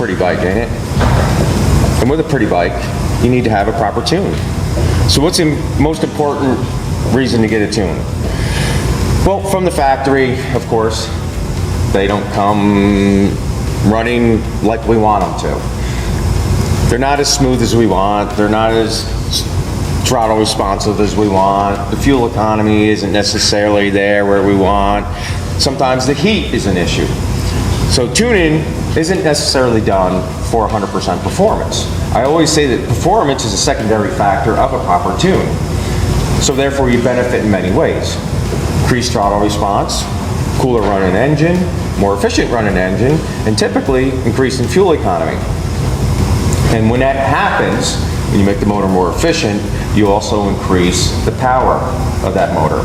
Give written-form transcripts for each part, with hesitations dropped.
pretty bike, ain't it? And with a pretty bike, you need to have a proper tune. So what's the most important reason to get a tune? Well, from the factory, of course, they don't come running like we want them to. They're not as smooth as we want. They're not as throttle responsive as we want. The fuel economy isn't necessarily there where we want. Sometimes the heat is an issue. So tuning isn't necessarily done for 100% performance. I always say that performance is a secondary factor of a proper tune. So therefore you benefit in many ways. Increased throttle response, cooler running engine, more efficient running engine, and typically increasing fuel economy. And when that happens, when you make the motor more efficient, you also increase the power of that motor.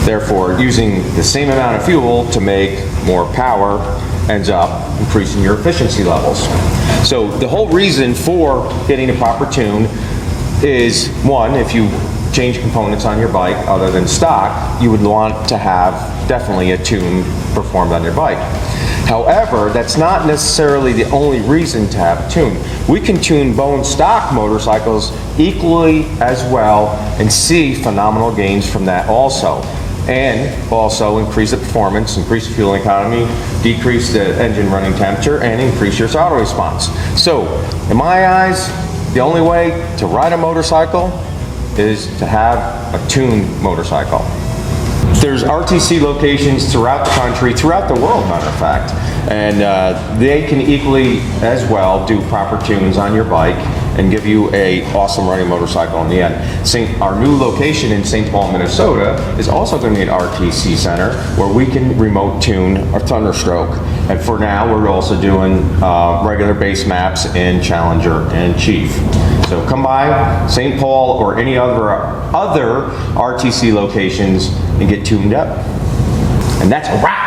Therefore, using the same amount of fuel to make more power ends up increasing your efficiency levels. So the whole reason for getting a proper tune is, one, if you change components on your bike other than stock, you would want to have definitely a tune performed on your bike. However, that's not necessarily the only reason to have a tune. We can tune bone stock motorcycles equally as well and see phenomenal gains from that also. And also increase the performance, increase the fuel economy, decrease the engine running temperature, and increase your throttle response. So, in my eyes, the only way to ride a motorcycle is to have a tuned motorcycle. There's RTC locations throughout the country, throughout the world, matter of fact, and they can equally as well do proper tunes on your bike and give you a awesome running motorcycle in the end. Our new location in St. Paul, Minnesota is also going to be an RTC center where we can remote tune our Thunderstroke. And for now, we're also doing regular base maps in Challenger and Chief. So come by St. Paul or any other RTC locations and get tuned up. And that's a wrap.